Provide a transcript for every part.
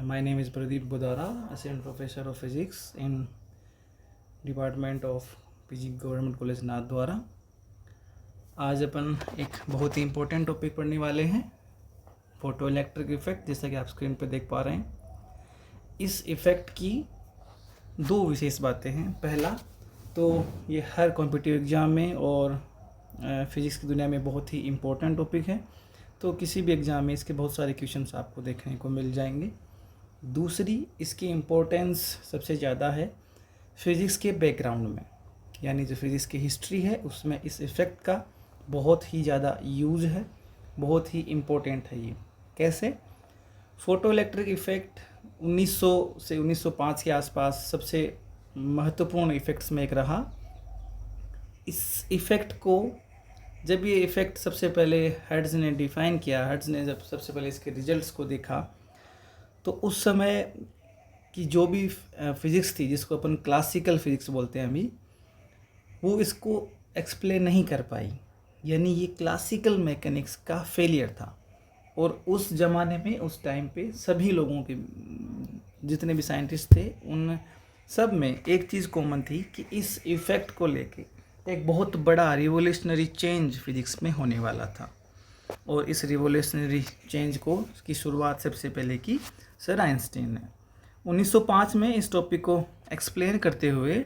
My name is Pradeep Budara, Assistant Professor of Physics in Department of PG Government College Nathdwara. आज अपन एक बहुत ही important topic पढ़ने वाले हैं, फोटो इलेक्ट्रिक इफेक्ट। जैसा कि आप स्क्रीन पर देख पा रहे हैं, इस इफ़ेक्ट की दो विशेष बातें हैं। पहला तो ये हर कॉम्पिटिटिव एग्ज़ाम में और फिज़िक्स की दुनिया में बहुत ही इम्पोर्टेंट टॉपिक है, तो किसी भी एग्ज़ाम में इसके बहुत सारे क्वेश्चंस आपको देखने को मिल जाएंगे। दूसरी, इसकी इम्पोर्टेंस सबसे ज़्यादा है फिज़िक्स के बैकग्राउंड में, यानी जो फिज़िक्स की हिस्ट्री है उसमें इस इफ़ेक्ट का बहुत ही ज़्यादा यूज़ है, बहुत ही इम्पोर्टेंट है। ये कैसे? फ़ोटो इलेक्ट्रिक इफ़ेक्ट 1900 से 1905 के आसपास सबसे महत्वपूर्ण इफ़ेक्ट्स में एक रहा। इस इफ़ेक्ट को जब ये इफ़ेक्ट सबसे पहले हर्ट्ज़ ने डिफ़ाइन किया, हर्ट्ज़ ने जब सबसे पहले इसके रिजल्ट्स को देखा, तो उस समय की जो भी फिज़िक्स थी, जिसको अपन क्लासिकल फिज़िक्स बोलते हैं अभी, वो इसको एक्सप्लेन नहीं कर पाई। यानी ये क्लासिकल मैकेनिक्स का फेलियर था। और उस ज़माने में, उस टाइम पे सभी लोगों के, जितने भी साइंटिस्ट थे, उन सब में एक चीज़ कॉमन थी कि इस इफ़ेक्ट को लेके एक बहुत बड़ा रिवोल्यूशनरी चेंज फिज़िक्स में होने वाला था। और इस रिवोल्यूशनरी चेंज की शुरुआत सबसे पहले की सर आइंस्टीन ने 1905 में। इस टॉपिक को एक्सप्लेन करते हुए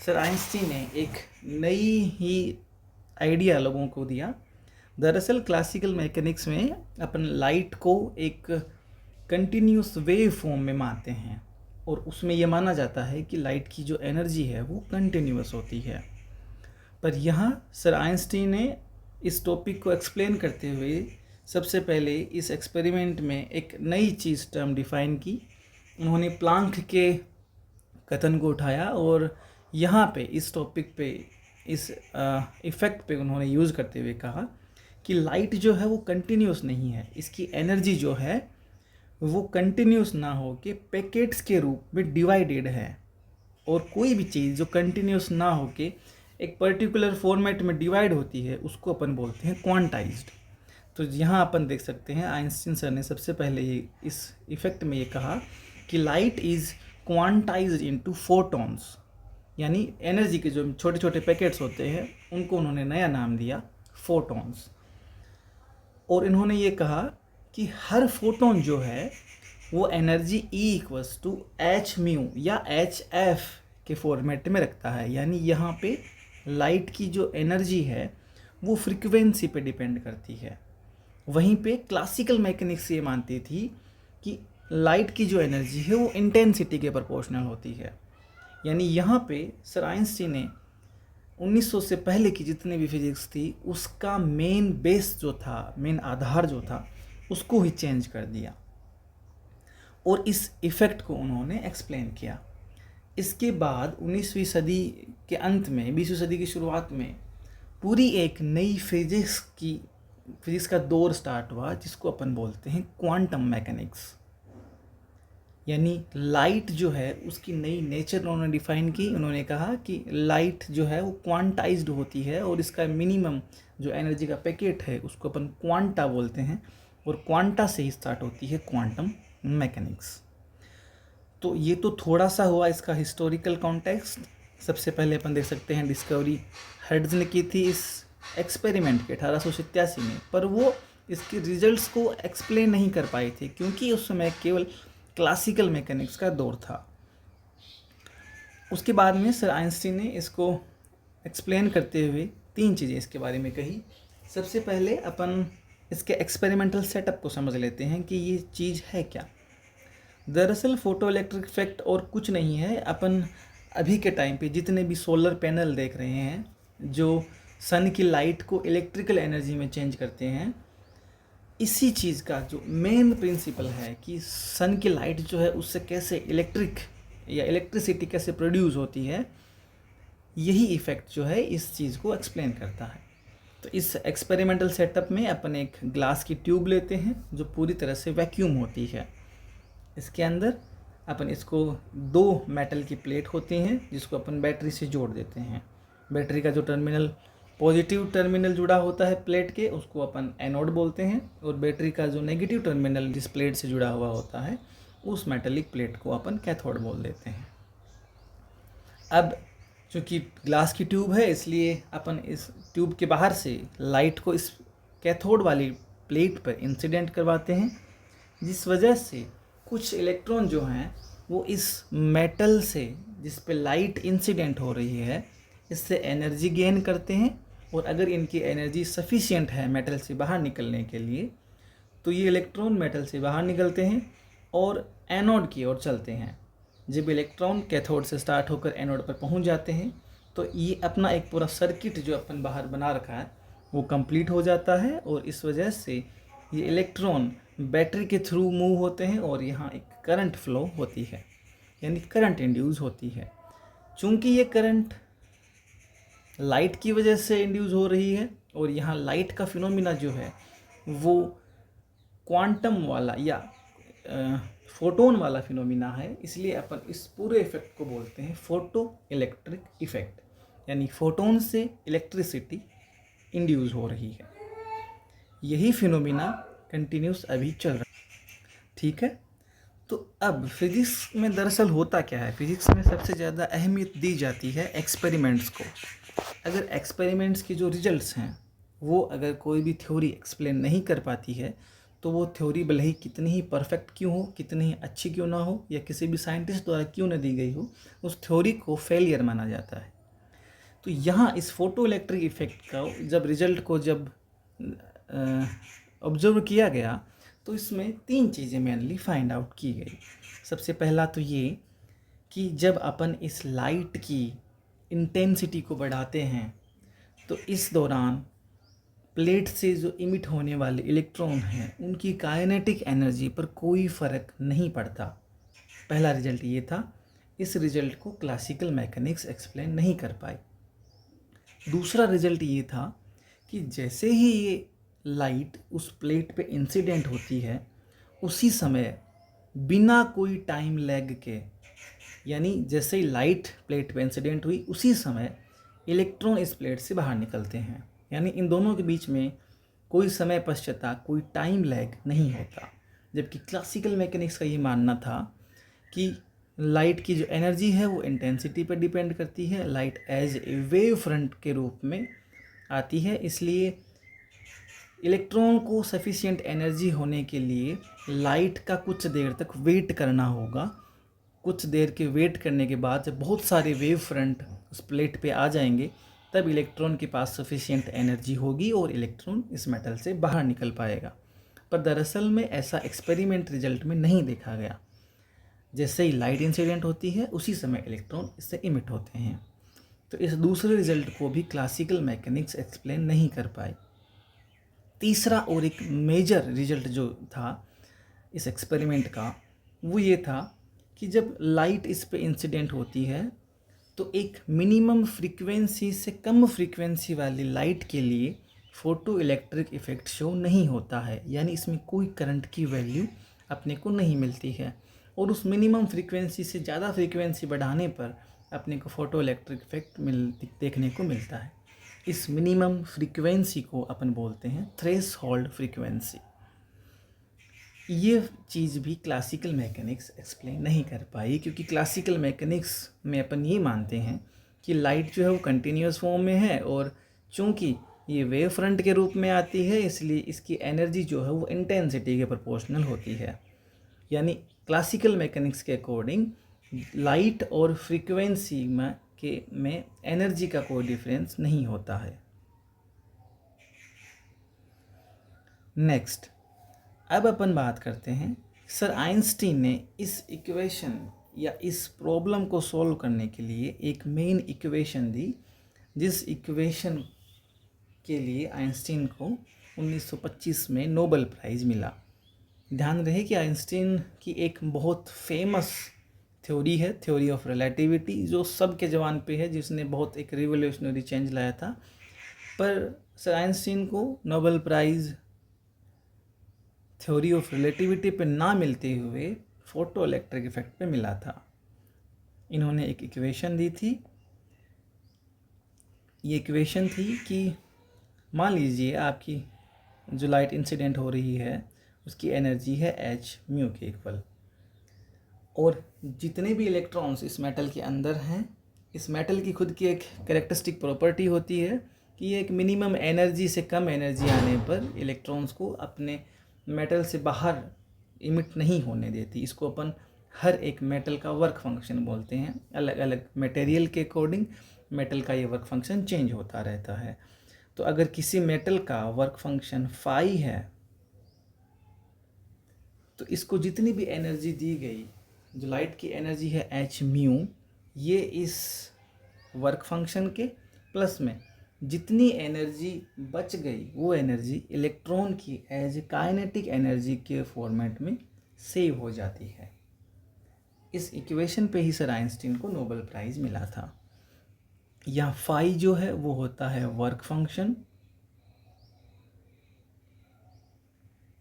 सर आइंस्टीन ने एक नई ही आइडिया लोगों को दिया। दरअसल क्लासिकल मैकेनिक्स में अपन लाइट को एक कंटिन्यूस वेव फॉर्म में मानते हैं, और उसमें यह माना जाता है कि लाइट की जो एनर्जी है वो कंटिन्यूस होती है। पर यहाँ सर आइंस्टीन ने इस टॉपिक को एक्सप्लेन करते हुए सबसे पहले इस एक्सपेरिमेंट में एक नई चीज़ टर्म डिफ़ाइन की। उन्होंने प्लांक के कथन को उठाया और यहाँ पे इस टॉपिक पे, इस इफ़ेक्ट पे उन्होंने यूज़ करते हुए कहा कि लाइट जो है वो कंटिन्यूस नहीं है, इसकी एनर्जी जो है वो कंटिन्यूस ना हो के पैकेट्स के रूप में डिवाइडेड है। और कोई भी चीज़ जो कंटिन्यूस ना हो के एक पर्टिकुलर फॉर्मेट में डिवाइड होती है, उसको अपन बोलते हैं क्वांटाइज्ड। तो यहाँ अपन देख सकते हैं आइंस्टीन सर ने सबसे पहले ये इस इफ़ेक्ट में ये कहा कि light is quantized into photons, यानी एनर्जी के जो छोटे छोटे पैकेट्स होते हैं उनको उन्होंने नया नाम दिया फोटॉन्स। और इन्होंने ये कहा कि हर फोटोन जो है वो एनर्जी E=h या hf के फॉर्मेट में रखता है। यानी यहाँ पे लाइट की जो एनर्जी है वो फ्रीक्वेंसी पे डिपेंड करती है। वहीं पे क्लासिकल मैकेनिक्स ये मानती थी कि लाइट की जो एनर्जी है वो इंटेंसिटी के प्रोपोर्शनल होती है। यानी यहाँ पे सर आइंस्टीन ने 1900 से पहले की जितनी भी फिजिक्स थी उसका मेन बेस जो था, मेन आधार जो था, उसको ही चेंज कर दिया और इस इफ़ेक्ट को उन्होंने एक्सप्लेन किया। इसके बाद 19वीं सदी के अंत में, 20वीं सदी की शुरुआत में पूरी एक नई फिजिक्स का दौर स्टार्ट हुआ, जिसको अपन बोलते हैं क्वांटम मैकेनिक्स। यानी लाइट जो है उसकी नई नेचर उन्होंने डिफाइन की। उन्होंने कहा कि लाइट जो है वो क्वांटाइज्ड होती है और इसका मिनिमम जो एनर्जी का पैकेट है उसको अपन क्वांटा बोलते हैं, और क्वांटा से ही स्टार्ट होती है क्वांटम मैकेनिक्स। तो ये तो थोड़ा सा हुआ इसका हिस्टोरिकल कॉन्टेक्स्ट। सबसे पहले अपन देख सकते हैं डिस्कवरी हर्ट्ज़ ने की थी इस एक्सपेरिमेंट के 1887 में, पर वो इसके रिजल्ट्स को एक्सप्लेन नहीं कर पाए थे क्योंकि उस समय केवल क्लासिकल मैकेनिक्स का दौर था। उसके बाद में सर आइंस्टीन ने इसको एक्सप्लेन करते हुए तीन चीज़ें इसके बारे में कही। सबसे पहले अपन इसके एक्सपेरिमेंटल सेटअप को समझ लेते हैं कि ये चीज़ है क्या। दरअसल फोटो इलेक्ट्रिक इफेक्ट और कुछ नहीं है। अपन अभी के टाइम पे जितने भी सोलर पैनल देख रहे हैं जो सन की लाइट को इलेक्ट्रिकल एनर्जी में चेंज करते हैं, इसी चीज़ का जो मेन प्रिंसिपल है कि सन की लाइट जो है उससे कैसे इलेक्ट्रिसिटी कैसे प्रोड्यूस होती है, यही इफ़ेक्ट जो है इस चीज़ को एक्सप्लेन करता है। तो इस एक्सपेरिमेंटल सेटअप में अपन एक ग्लास की ट्यूब लेते हैं जो पूरी तरह से वैक्यूम होती है। इसके अंदर अपन इसको दो मेटल की प्लेट होती हैं जिसको अपन बैटरी से जोड़ देते हैं। बैटरी का जो टर्मिनल, पॉजिटिव टर्मिनल जुड़ा होता है प्लेट के, उसको अपन एनोड बोलते हैं, और बैटरी का जो नेगेटिव टर्मिनल जिस प्लेट से जुड़ा हुआ होता है उस मेटेलिक प्लेट को अपन कैथोड बोल देते हैं। अब चूँकि ग्लास की ट्यूब है इसलिए अपन इस ट्यूब के बाहर से लाइट को इस कैथोड वाली प्लेट पर इंसिडेंट करवाते हैं, जिस वजह से कुछ इलेक्ट्रॉन जो हैं वो इस मेटल से जिस पे लाइट इंसिडेंट हो रही है इससे एनर्जी गेन करते हैं, और अगर इनकी एनर्जी सफिशिएंट है मेटल से बाहर निकलने के लिए तो ये इलेक्ट्रॉन मेटल से बाहर निकलते हैं और एनोड की ओर चलते हैं। जब इलेक्ट्रॉन कैथोड से स्टार्ट होकर एनोड पर पहुंच जाते हैं तो ये अपना एक पूरा सर्किट जो अपन बाहर बना रखा है वो कंप्लीट हो जाता है, और इस वजह से ये इलेक्ट्रॉन बैटरी के थ्रू मूव होते हैं और यहाँ एक करंट फ्लो होती है, यानी करंट इंड्यूस होती है। चूँकि ये करंट लाइट की वजह से इंड्यूस हो रही है और यहाँ लाइट का फिनोमिना जो है वो क्वांटम वाला या फोटोन वाला फिनोमिना है, इसलिए अपन इस पूरे इफेक्ट को बोलते हैं फोटो इलेक्ट्रिक इफेक्ट, यानी फोटोन से इलेक्ट्रिसिटी इंड्यूस हो रही है। यही फिनोमिना कंटिन्यूस अभी चल रहा है। ठीक है, तो अब फिजिक्स में दरअसल होता क्या है, फिजिक्स में सबसे ज़्यादा अहमियत दी जाती है एक्सपेरिमेंट्स को। अगर एक्सपेरिमेंट्स की जो रिजल्ट्स हैं वो अगर कोई भी थ्योरी एक्सप्लेन नहीं कर पाती है तो वो थ्योरी भले ही कितनी ही परफेक्ट क्यों हो, कितनी ही अच्छी क्यों ना हो, या किसी भी साइंटिस्ट द्वारा क्यों ना दी गई हो, उस थ्योरी को फेलियर माना जाता है। तो यहाँ इस फोटो इलेक्ट्रिक इफेक्ट का जब रिजल्ट को जब ऑब्जर्व किया गया तो इसमें 3 चीज़ें मेनली फाइंड आउट की गई। सबसे पहला तो ये कि जब अपन इस लाइट की इंटेंसिटी को बढ़ाते हैं तो इस दौरान प्लेट से जो इमिट होने वाले इलेक्ट्रॉन हैं उनकी काइनेटिक एनर्जी पर कोई फ़र्क नहीं पड़ता। पहला रिजल्ट ये था। इस रिजल्ट को क्लासिकल मैकेनिक्स एक्सप्लेन नहीं कर पाई। दूसरा रिजल्ट ये था कि जैसे ही ये लाइट उस प्लेट पे इंसिडेंट होती है उसी समय बिना कोई टाइम लैग के, यानी जैसे ही लाइट प्लेट पे इंसिडेंट हुई उसी समय इलेक्ट्रॉन इस प्लेट से बाहर निकलते हैं, यानी इन दोनों के बीच में कोई समय पश्चात कोई टाइम लैग नहीं होता। जबकि क्लासिकल मैकेनिक्स का ये मानना था कि लाइट की जो एनर्जी है वो इंटेंसिटी पर डिपेंड करती है, light as a wave front के रूप में आती है, इसलिए इलेक्ट्रॉन को सफिशिएंट एनर्जी होने के लिए लाइट का कुछ देर तक वेट करना होगा। कुछ देर के वेट करने के बाद जब बहुत सारे वेव फ्रंट उस प्लेट पे आ जाएंगे तब इलेक्ट्रॉन के पास सफिशिएंट एनर्जी होगी और इलेक्ट्रॉन इस मेटल से बाहर निकल पाएगा। पर दरअसल में ऐसा एक्सपेरिमेंट रिजल्ट में नहीं देखा गया। जैसे ही लाइट इंसिडेंट होती है उसी समय इलेक्ट्रॉन इससे इमिट होते हैं। तो इस दूसरे रिजल्ट को भी क्लासिकल मैकेनिक्स एक्सप्लेन नहीं कर पाए। तीसरा और एक मेजर रिजल्ट जो था इस एक्सपेरिमेंट का वो ये था कि जब लाइट इस पे इंसिडेंट होती है तो एक मिनिमम फ्रीक्वेंसी से कम फ्रीक्वेंसी वाली लाइट के लिए फोटो इलेक्ट्रिक इफेक्ट शो नहीं होता है, यानी इसमें कोई करंट की वैल्यू अपने को नहीं मिलती है। और उस मिनिमम फ्रीक्वेंसी से ज़्यादा फ्रीक्वेंसी बढ़ाने पर अपने को फोटो इलेक्ट्रिक इफेक्ट देखने को मिलता है। इस मिनिमम फ्रीक्वेंसी को अपन बोलते हैं थ्रेशोल्ड फ्रीक्वेंसी। ये चीज़ भी क्लासिकल मैकेनिक्स एक्सप्लेन नहीं कर पाई, क्योंकि क्लासिकल मैकेनिक्स में अपन ये मानते हैं कि लाइट जो है वो कंटिन्यूस फॉर्म में है और चूँकि ये वेव फ्रंट के रूप में आती है इसलिए इसकी एनर्जी जो है वो इंटेंसिटी के प्रोपोर्शनल होती है। यानी क्लासिकल मैकेनिक्स के अकॉर्डिंग लाइट और फ्रीक्वेंसी में एनर्जी का कोई डिफरेंस नहीं होता है। नेक्स्ट, अब अपन बात करते हैं सर आइंस्टीन ने इस इक्वेशन या इस प्रॉब्लम को सॉल्व करने के लिए एक मेन इक्वेशन दी, जिस इक्वेशन के लिए आइंस्टीन को 1925 में नोबेल प्राइज़ मिला। ध्यान रहे कि आइंस्टीन की एक बहुत फेमस थ्योरी है, थ्योरी ऑफ रिलेटिविटी, जो सबके जवान पे है, जिसने बहुत एक रिवोल्यूशनरी चेंज लाया था। पर सर आइंस्टीन को Nobel prize theory of relativity पे ना मिलते हुए फोटो इलेक्ट्रिक इफेक्ट पे मिला था। इन्होंने एक इक्वेशन दी थी। ये इक्वेशन थी कि मान लीजिए आपकी जो लाइट इंसिडेंट हो रही है उसकी एनर्जी है h म्यू के इक्वल। और जितने भी इलेक्ट्रॉन्स इस मेटल के अंदर हैं, इस मेटल की खुद की एक कैरेक्टरिस्टिक प्रॉपर्टी होती है कि ये एक मिनिमम एनर्जी से कम एनर्जी आने पर इलेक्ट्रॉन्स को अपने मेटल से बाहर इमिट नहीं होने देती। इसको अपन हर एक मेटल का वर्क फंक्शन बोलते हैं। अलग अलग मटेरियल के अकॉर्डिंग मेटल का ये वर्क फंक्शन चेंज होता रहता है। तो अगर किसी मेटल का वर्क फंक्शन फाई है तो इसको जितनी भी एनर्जी दी गई, जो लाइट की एनर्जी है एच म्यू, ये इस वर्क फंक्शन के प्लस में जितनी एनर्जी बच गई वो एनर्जी इलेक्ट्रॉन की एज काइनेटिक एनर्जी के फॉर्मेट में सेव हो जाती है। इस इक्वेशन पे ही सर आइंस्टीन को नोबेल प्राइज़ मिला था। यहाँ फाई जो है वो होता है वर्क फंक्शन,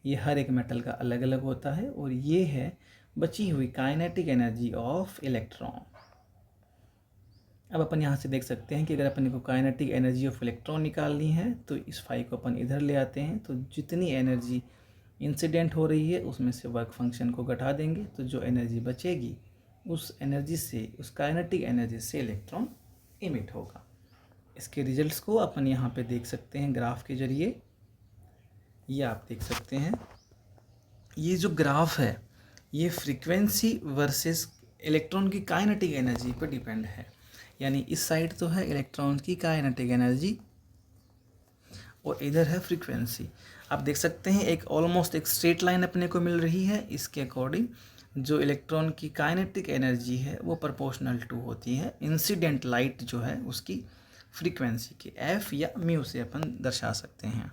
ये हर एक मेटल का अलग अलग होता है, और ये है बची हुई काइनेटिक एनर्जी ऑफ इलेक्ट्रॉन। अब अपन यहाँ से देख सकते हैं कि अगर अपन को काइनेटिक एनर्जी ऑफ इलेक्ट्रॉन निकालनी है तो इस फाई को अपन इधर ले आते हैं, तो जितनी एनर्जी इंसिडेंट हो रही है उसमें से वर्क फंक्शन को घटा देंगे, तो जो एनर्जी बचेगी उस एनर्जी से, उस काइनेटिक एनर्जी से इलेक्ट्रॉन इमिट होगा। इसके रिजल्ट्स को अपन यहाँ पे देख सकते हैं ग्राफ के जरिए। ये आप देख सकते हैं, ये जो ग्राफ है ये फ्रीक्वेंसी वर्सेस इलेक्ट्रॉन की काइनेटिक एनर्जी पर डिपेंड है। यानी इस साइड तो है इलेक्ट्रॉन की काइनेटिक एनर्जी और इधर है फ्रीक्वेंसी। आप देख सकते हैं एक ऑलमोस्ट एक स्ट्रेट लाइन अपने को मिल रही है। इसके अकॉर्डिंग जो इलेक्ट्रॉन की काइनेटिक एनर्जी है वो प्रोपोर्शनल टू होती है इंसिडेंट लाइट जो है उसकी फ्रीक्वेंसी की, एफ या म्यू से अपन दर्शा सकते हैं।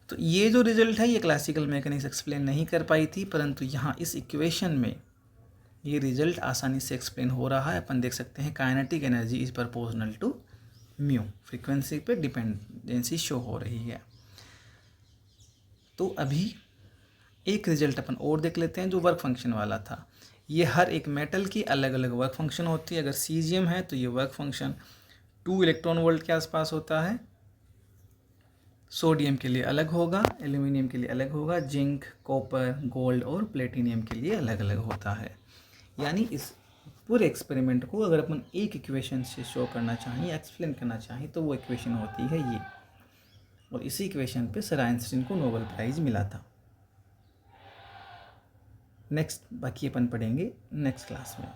तो ये जो रिजल्ट है ये क्लासिकल मैकेनिक्स एक्सप्लेन नहीं कर पाई थी, परंतु यहाँ इस इक्वेशन में ये रिजल्ट आसानी से एक्सप्लेन हो रहा है। अपन देख सकते हैं kinetic energy is proportional to mu, frequency पे डिपेंडेंसी शो हो रही है। तो अभी एक रिजल्ट अपन और देख लेते हैं जो वर्क फंक्शन वाला था। ये हर एक मेटल की अलग अलग वर्क फंक्शन होती है। अगर सीजियम है तो ये वर्क फंक्शन 2 इलेक्ट्रॉन वोल्ट के आसपास होता है। सोडियम के लिए अलग होगा, एल्यूमिनियम के लिए अलग होगा, जिंक, कॉपर, गोल्ड और प्लेटिनियम के लिए अलग अलग होता है। यानी इस पूरे एक्सपेरिमेंट को अगर अपन एक इक्वेशन से शो करना चाहें, एक्सप्लेन करना चाहें, तो वो इक्वेशन होती है ये, और इसी इक्वेशन पे सर आइंस्टीन को नोबेल प्राइज़ मिला था। नेक्स्ट बाकी अपन पढ़ेंगे नेक्स्ट क्लास में।